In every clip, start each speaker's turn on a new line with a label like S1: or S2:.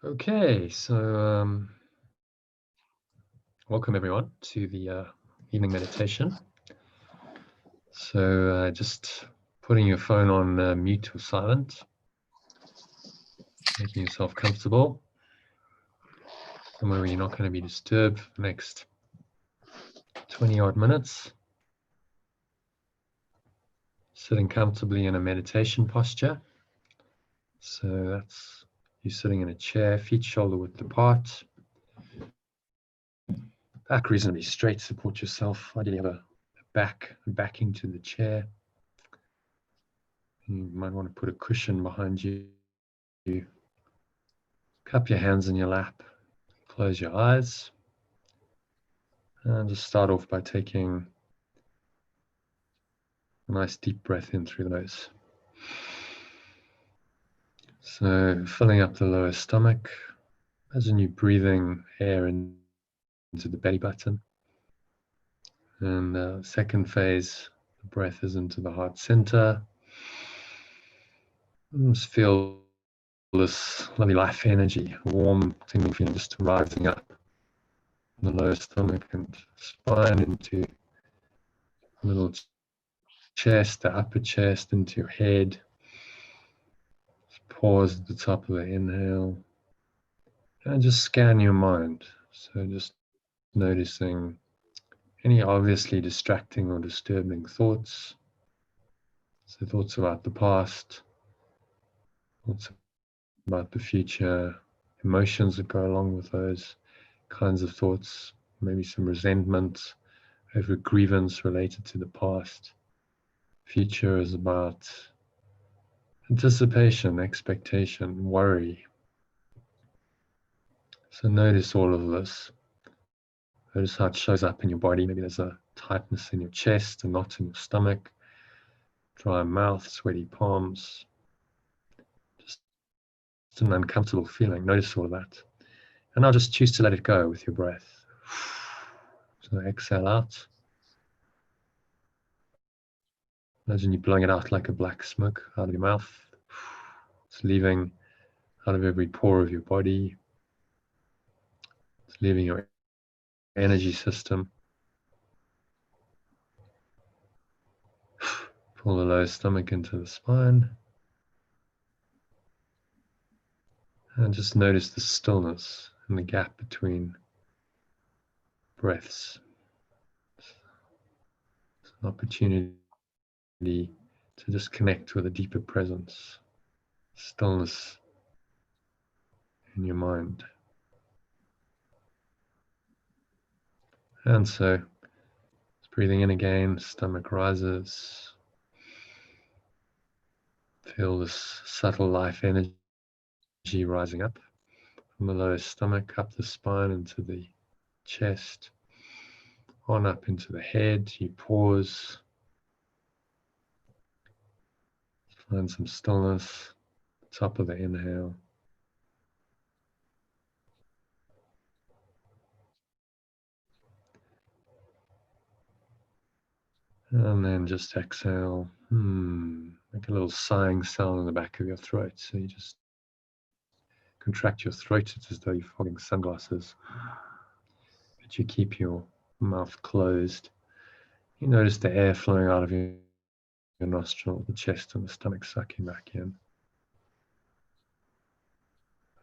S1: Okay, so welcome everyone to the evening meditation. So just putting your phone on mute or silent, making yourself comfortable, somewhere where you're not going to be disturbed for the next 20 odd minutes. Sitting comfortably in a meditation posture. So that's you sitting in a chair, feet shoulder width apart. Back reasonably straight, support yourself. Ideally have a backing to the chair. You might want to put a cushion behind you. Cup your hands in your lap. Close your eyes. And just start off by taking a nice deep breath in through the nose. So filling up the lower stomach. Imagine you breathing air into the belly button. And second phase, the breath is into the heart center. And just feel this lovely life energy, warm, tingling feeling just rising up in the lower stomach and spine into a little chest, the upper chest, into your head. Just pause at the top of the inhale and just scan your mind. So just noticing any obviously distracting or disturbing thoughts. So thoughts about the past, thoughts about the future, emotions that go along with those kinds of thoughts, maybe some resentment over grievance related to the past. Future is about anticipation, expectation, worry. So notice all of this. Notice how it shows up in your body. Maybe there's a tightness in your chest, a knot in your stomach, dry mouth, sweaty palms, just an uncomfortable feeling. Notice all of that. And now just choose to let it go with your breath. So exhale out. Imagine you blowing it out like a black smoke out of your mouth. It's leaving out of every pore of your body. It's leaving your energy system. Pull the lower stomach into the spine. And just notice the stillness and the gap between breaths. It's an opportunity to just connect with a deeper presence, stillness in your mind. And so, just breathing in again, stomach rises. Feel this subtle life energy rising up from the lower stomach, up the spine, into the chest, on up into the head. You pause, find some stillness, top of the inhale. And then just exhale. Make a little sighing sound in the back of your throat. So you just contract your throat. It's as though you're fogging sunglasses. But you keep your mouth closed. You notice the air flowing out of your nostril, the chest and the stomach sucking back in.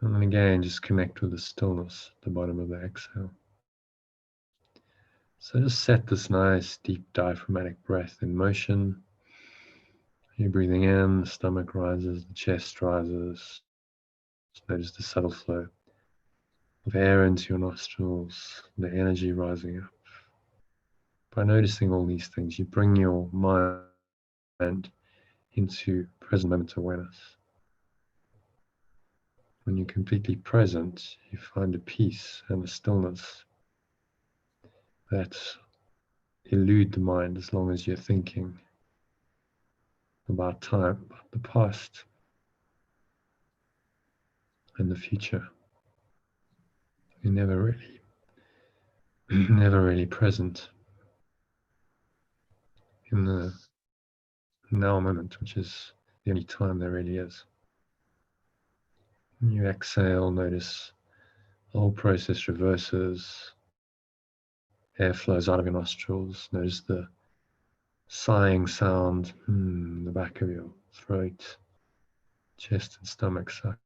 S1: And then again, just connect with the stillness at the bottom of the exhale. So just set this nice, deep diaphragmatic breath in motion. You're breathing in, the stomach rises, the chest rises. Just notice the subtle flow of air into your nostrils, the energy rising up. By noticing all these things, you bring your mind into present moment awareness. When you're completely present, you find a peace and a stillness that elude the mind as long as you're thinking about time, about the past and the future. You're never really present in the now moment, which is the only time there really is. When you exhale, notice the whole process reverses. Air flows out of your nostrils. Notice the sighing sound in the back of your throat, chest and stomach suck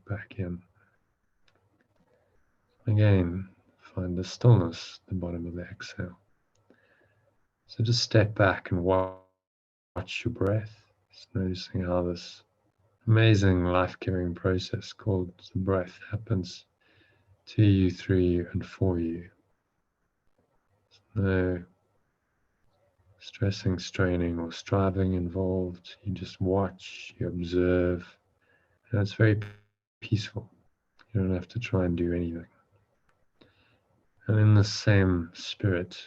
S1: back in. Again, find the stillness at the bottom of the exhale. So just step back and watch your breath, just noticing how this amazing life-giving process called the breath happens to you, through you, and for you. No stressing, straining, or striving involved. You just watch, you observe, and it's very peaceful. You don't have to try and do anything. And in the same spirit,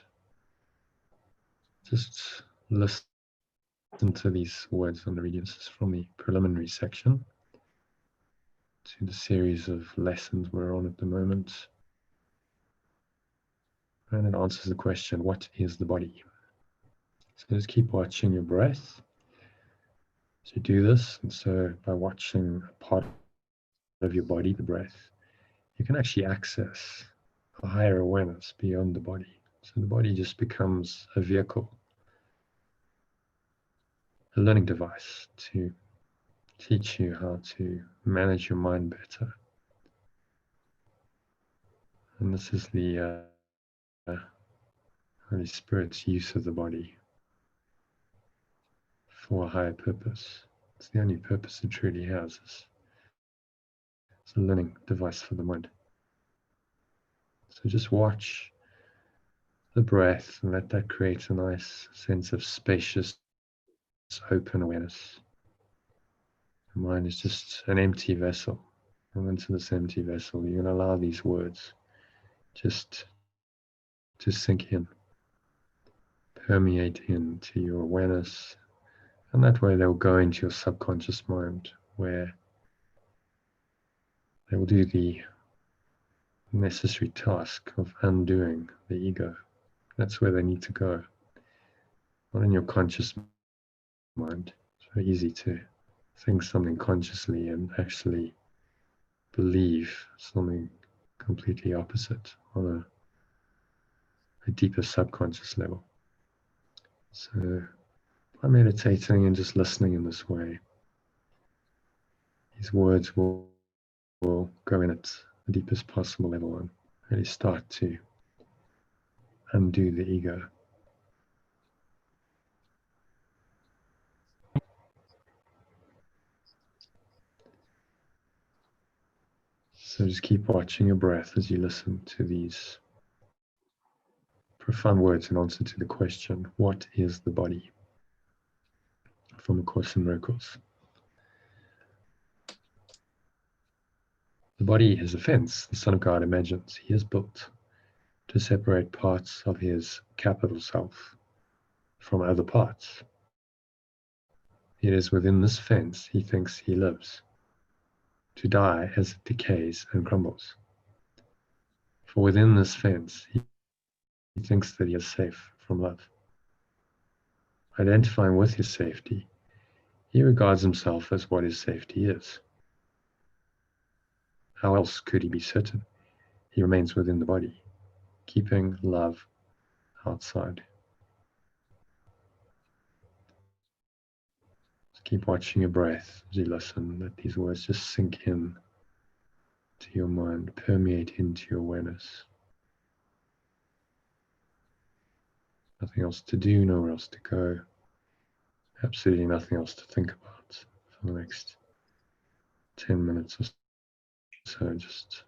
S1: just listen to these words on the radio. This is from the preliminary section to the series of lessons we're on at the moment. And it answers the question, what is the body? So just keep watching your breath as you do this. And so by watching a part of your body, the breath, you can actually access a higher awareness beyond the body. So the body just becomes a vehicle, a learning device to teach you how to manage your mind better. And this is the Holy Spirit's use of the body for a higher purpose. It's the only purpose it truly has. It's a learning device for the mind. So just watch the breath and let that create a nice sense of spacious, open awareness. The mind is just an empty vessel. And into this empty vessel, you can allow these words just to sink in, permeate into your awareness, and that way they'll go into your subconscious mind, where they will do the necessary task of undoing the ego. That's where they need to go, not in your conscious mind. It's very easy to think something consciously and actually believe something completely opposite on a deeper subconscious level. So by meditating and just listening in this way, these words will go in at the deepest possible level and really start to undo the ego. So just keep watching your breath as you listen to these profound words in answer to the question, what is the body? From A Course in Miracles. The body is a fence the Son of God imagines he has built to separate parts of his capital self from other parts. It is within this fence he thinks he lives, to die as it decays and crumbles. For within this fence he thinks that he is safe from love. Identifying with his safety, he regards himself as what his safety is. How else could he be certain he remains within the body, keeping love outside? Just keep watching your breath as you listen. Let these words just sink in to your mind, permeate into your awareness. Nothing else to do, nowhere else to go. Absolutely nothing else to think about for the next 10 minutes or so. Just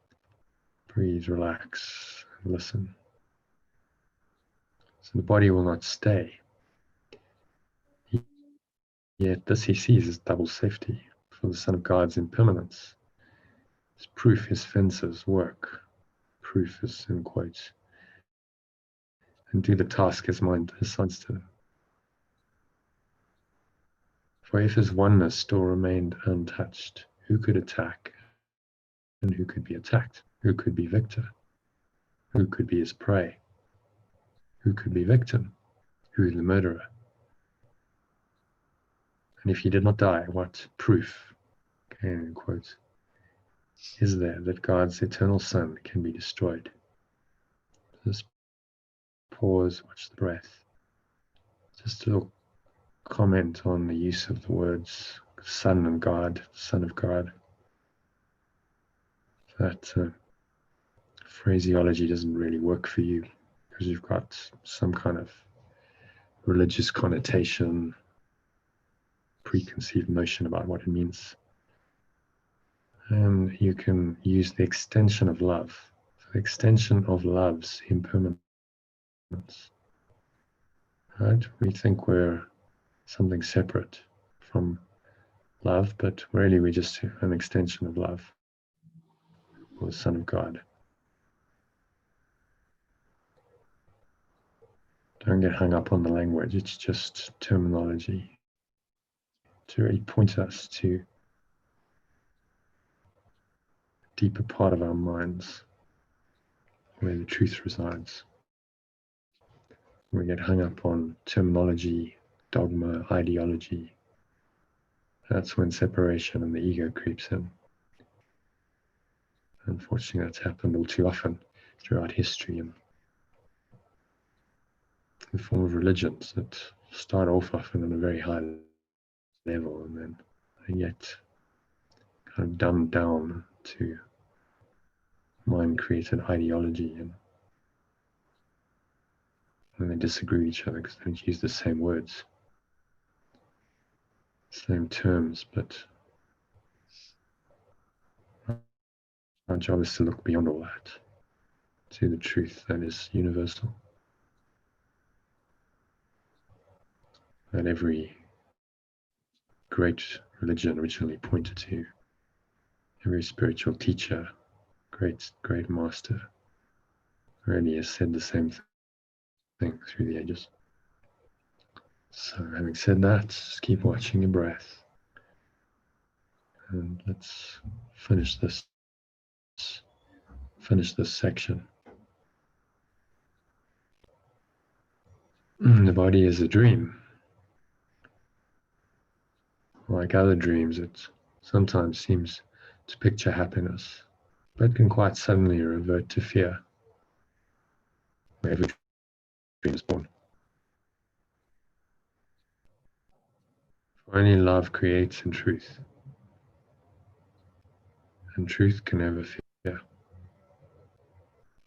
S1: breathe, relax, and listen. So the body will not stay. Yet this he sees as double safety, for the Son of God's impermanence is proof his fences work. Proof is in quotes. And do the task his mind assigns to them. For if his oneness still remained untouched, who could attack and who could be attacked? Who could be victor? Who could be his prey? Who could be victim? Who the murderer? And if he did not die, what proof? Again in quotes. is there that God's eternal Son can be destroyed? Just pause, watch the breath. Just a little comment on the use of the words Son and God, Son of God. That phraseology doesn't really work for you because you've got some kind of religious connotation, preconceived notion about what it means. And you can use the extension of love. The extension of love's impermanence. Right? We think we're something separate from love, but really we're just an extension of love, or the Son of God. Don't get hung up on the language, it's just terminology to really point us to a deeper part of our minds where the truth resides. We get hung up on terminology, dogma, ideology. That's when separation and the ego creeps in. Unfortunately, that's happened all too often throughout history and in the form of religions that start off often on a very high level and then they get kind of dumbed down to mind-created ideology, and they disagree with each other because they don't use the same words, same terms, but our job is to look beyond all that to the truth that is universal, that every great religion originally pointed to, every spiritual teacher, great master, really has said the same thing through the ages. So having said that, just keep watching your breath. And let's finish this section. The body is a dream. Like other dreams, it sometimes seems to picture happiness, but can quite suddenly revert to fear, where every dream is born. For only love creates in truth, and truth can never fear.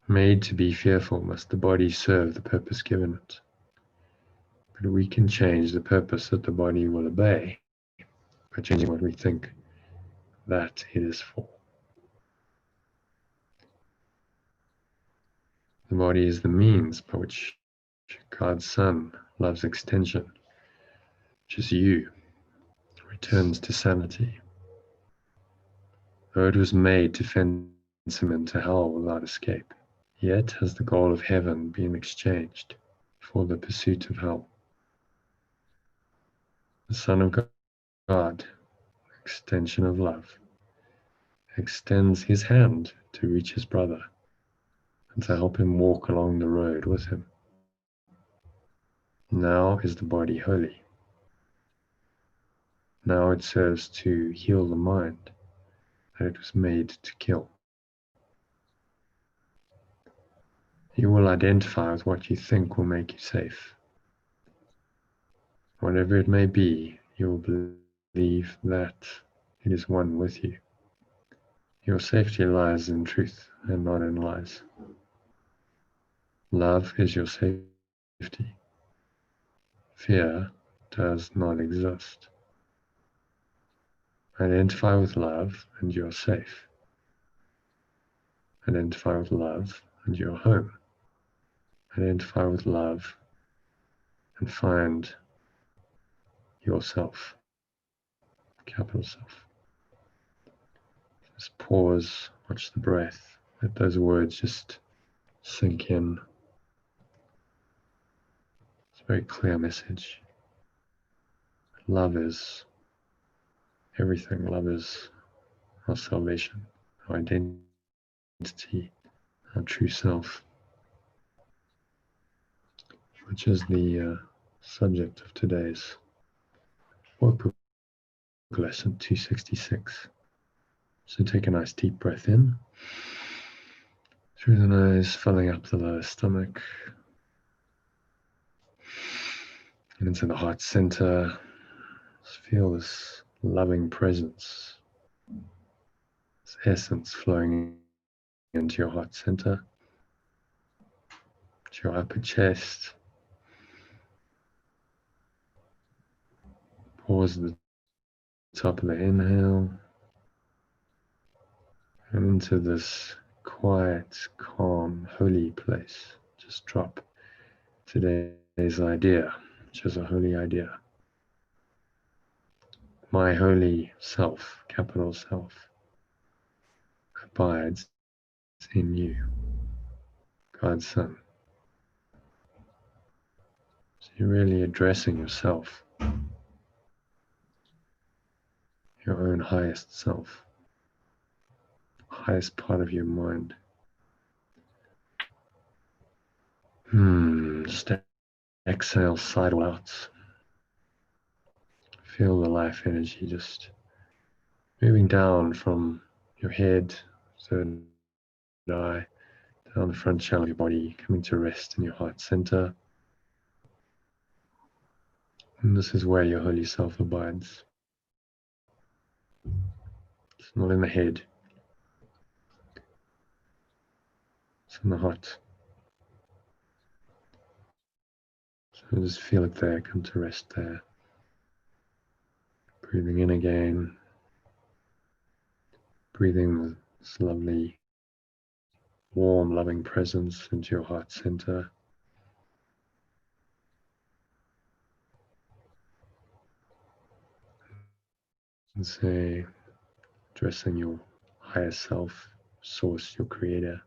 S1: Made to be fearful must the body serve the purpose given it. But we can change the purpose that the body will obey by changing what we think that it is for. The body is the means by which God's Son, love's extension, which is you, returns to sanity. Though it was made to fence him into hell without escape, yet has the goal of heaven been exchanged for the pursuit of hell. The Son of God, extension of love, extends his hand to reach his brother and to help him walk along the road with him. Now is the body holy. Now it serves to heal the mind that it was made to kill. You will identify with what you think will make you safe. Whatever it may be, you will believe that it is one with you. Your safety lies in truth and not in lies. Love is your safety. Fear does not exist. Identify with love and you're safe. Identify with love and you're home. Identify with love and find yourself, capital Self. Just pause, watch the breath, let those words just sink in. It's a very clear message. Love is everything. Love is our salvation, our identity, our true self, which is the subject of today's Workbook lesson 266. So take a nice deep breath in through the nose, filling up the lower stomach, and into the heart center. Just feel this loving presence, this essence flowing into your heart center, to your upper chest. Pause at the top of the inhale, and into this quiet, calm, holy place. Just drop today's idea, which is a holy idea. My holy self, capital self, abides in you, God's Son. So you're really addressing yourself, your own highest self, highest part of your mind. Just exhale, sidle out. Feel the life energy just moving down from your head, third eye, down the front channel of your body, coming to rest in your heart center. And this is where your holy self abides. It's not in the head, it's in the heart. So just feel it there, come to rest there. Breathing in again, breathing this lovely, warm, loving presence into your heart center. And say, addressing your higher self, source, your creator,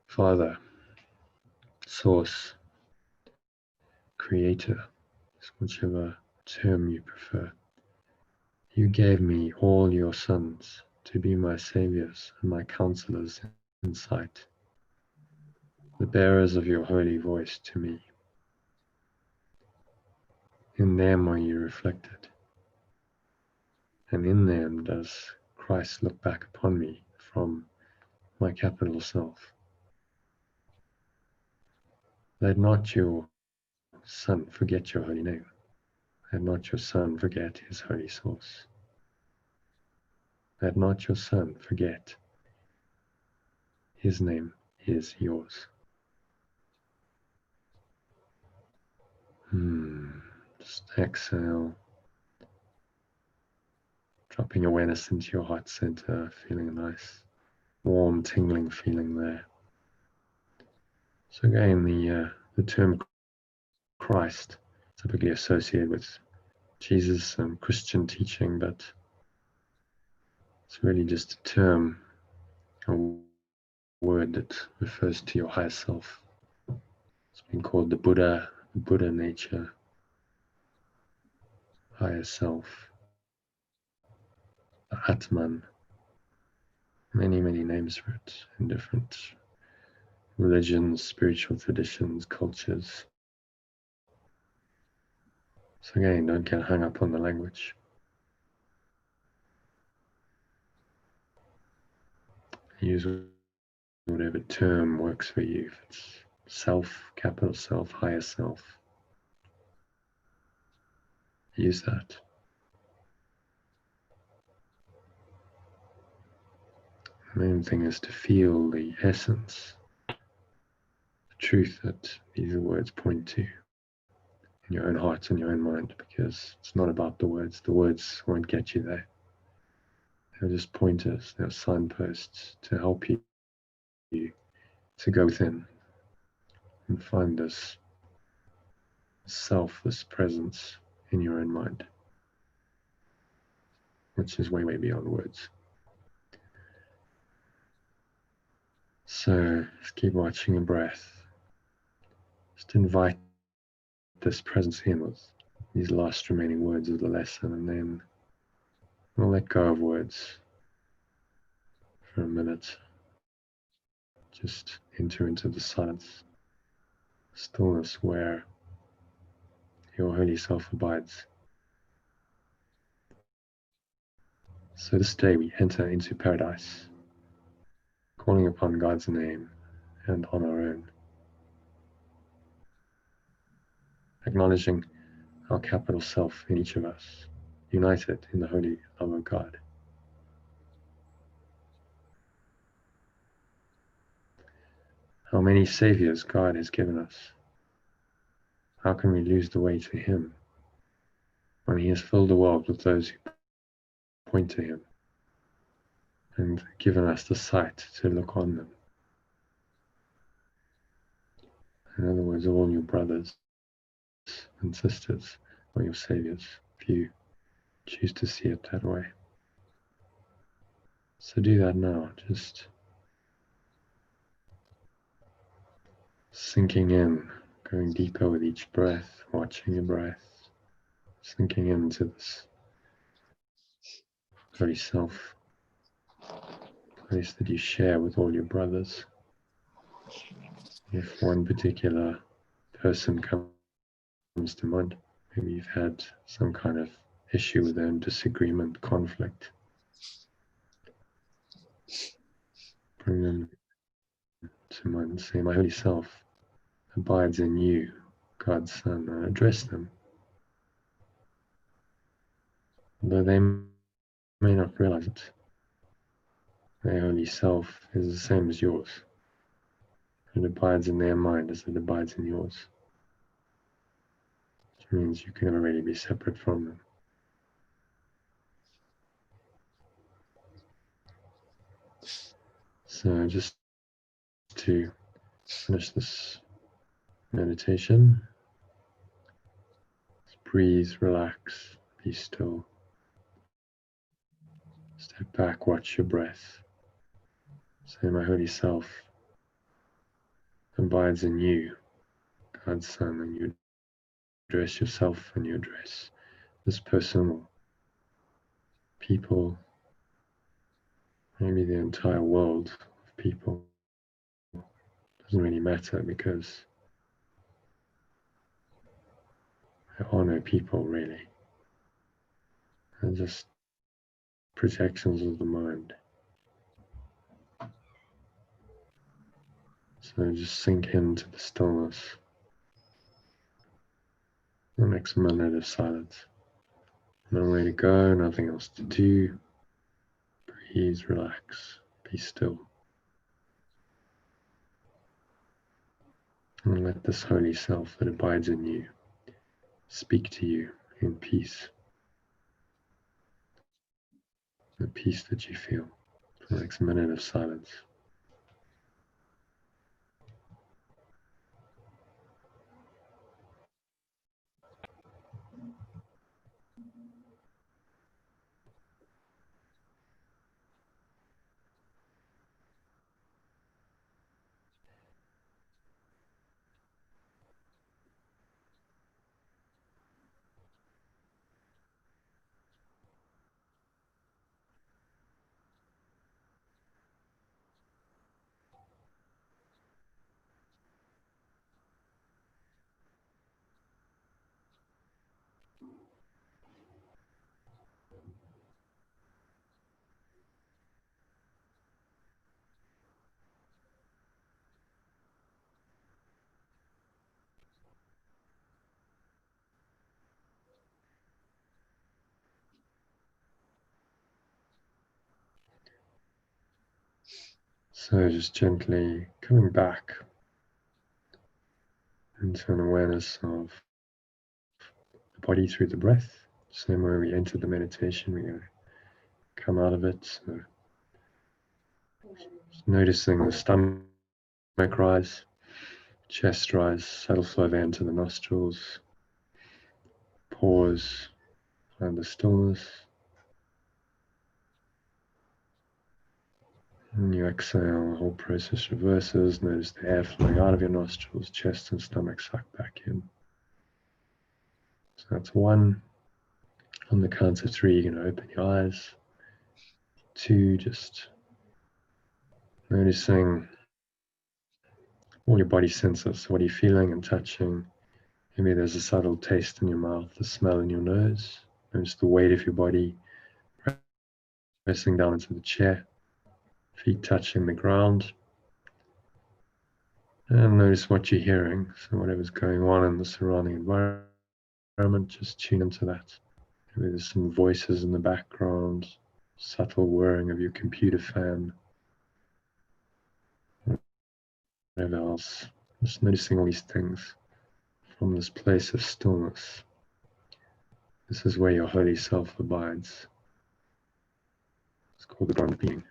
S1: Father, source, creator, whichever term you prefer. You gave me all your sons to be my saviors and my counselors in sight, the bearers of your holy voice to me. In them are you reflected, and in them does Christ look back upon me from my capital self. Let not your Son forget your holy name. Let not your Son forget his holy source. Let not your Son forget his name is yours. Just exhale, dropping awareness into your heart center, feeling a nice, warm, tingling feeling there. So again, the term Christ, typically associated with Jesus and Christian teaching, but it's really just a term, a word that refers to your higher self. It's been called the Buddha nature, higher self, the Atman, many, many names for it in different religions, spiritual traditions, cultures. So again, don't get hung up on the language. Use whatever term works for you. If it's self, capital self, higher self, use that. The main thing is to feel the essence, the truth that these words point to in your own heart and your own mind, because it's not about the words. The words won't get you there. They're just pointers, they're signposts to help you to go within and find this self, this presence in your own mind, which is way, way beyond words. So just keep watching your breath. Just invite this presence in with these last remaining words of the lesson, and then we'll let go of words for a minute. Just enter into the silence, stillness where your holy self abides. So this day we enter into paradise, calling upon God's name and on our own, acknowledging our capital self in each of us, united in the holy love of God. How many saviors God has given us. How can we lose the way to Him when He has filled the world with those who point to Him and given us the sight to look on them? In other words, all your brothers and sisters are your saviors, if you choose to see it that way. So do that now, just sinking in, going deeper with each breath, watching your breath, sinking into this very self, place that you share with all your brothers. If one particular person comes to mind, maybe you've had some kind of issue with them, disagreement, conflict, bring them to mind and say, my holy self abides in you, God's Son, and address them. Although they may not realize it, their holy self is the same as yours. It abides in their mind as it abides in yours. Which means you can never really be separate from them. So just to finish this meditation, just breathe, relax, be still. Step back, watch your breath. Say, my holy self abides in you, God's Son, and you address yourself and you address this person or people, maybe the entire world of people. Doesn't really matter because there are no people really. They're just projections of the mind. So just sink into the stillness. The next minute of silence. Nowhere to go, nothing else to do. Breathe, relax, be still. And let this holy self that abides in you speak to you in peace. The peace that you feel for the next minute of silence. So just gently coming back into an awareness of the body through the breath. Same way we enter the meditation, we're going to come out of it. So just noticing the stomach rise, chest rise, subtle flow of air into the nostrils, pause, find the stillness. And you exhale, the whole process reverses. Notice the air flowing out of your nostrils, chest and stomach suck back in. So that's one. On the count of three, you're going to open your eyes. Two, just noticing all your body senses. What are you feeling and touching? Maybe there's a subtle taste in your mouth, a smell in your nose. Notice the weight of your body pressing down into the chair, feet touching the ground. And notice what you're hearing. So whatever's going on in the surrounding environment, just tune into that. Maybe there's some voices in the background, subtle whirring of your computer fan, whatever else. Just noticing all these things from this place of stillness. This is where your holy self abides. It's called the ground being,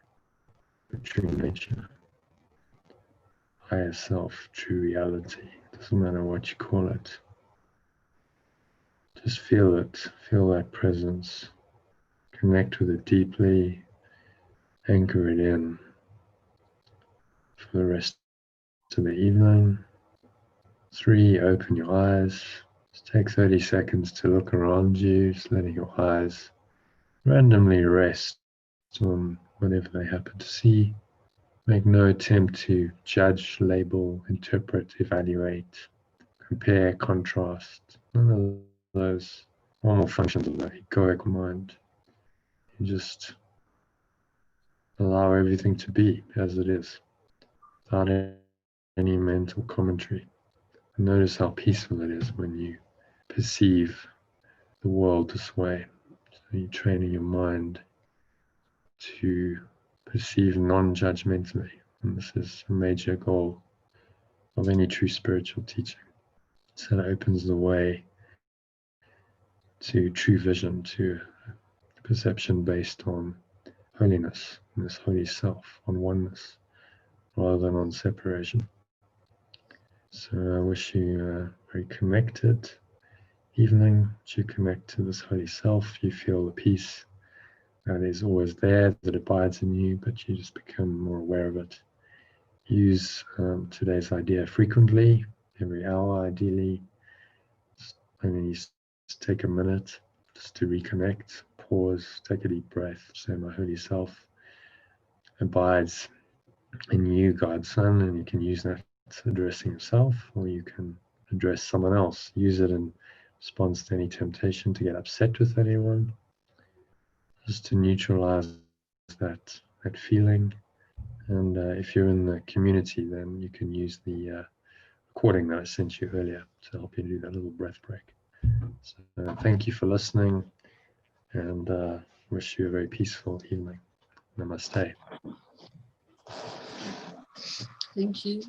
S1: the true nature, higher self, true reality. Doesn't matter what you call it. Just feel it, feel that presence. Connect with it deeply, anchor it in for the rest of the evening. 3, open your eyes. Just take 30 seconds to look around you, just letting your eyes randomly rest on whatever they happen to see. Make no attempt to judge, label, interpret, evaluate, compare, contrast. None of those normal functions of the egoic mind. You just allow everything to be as it is, without any mental commentary. And notice how peaceful it is when you perceive the world this way. So you're training your mind to perceive non-judgmentally. And this is a major goal of any true spiritual teaching. So it opens the way to true vision, to perception based on holiness, and this holy self, on oneness, rather than on separation. So I wish you a very connected evening. As you connect to this holy self, you feel the peace that is always there, that abides in you, but you just become more aware of it. Use today's idea frequently, every hour ideally. And then you just take a minute just to reconnect, pause, take a deep breath, say my holy self abides in you, God's Son, and you can use that addressing yourself, or you can address someone else. Use it in response to any temptation to get upset with anyone, just to neutralize that feeling. And if you're in the community, then you can use the recording that I sent you earlier to help you do that little breath break. So thank you for listening, and wish you a very peaceful evening. Namaste.
S2: Thank you.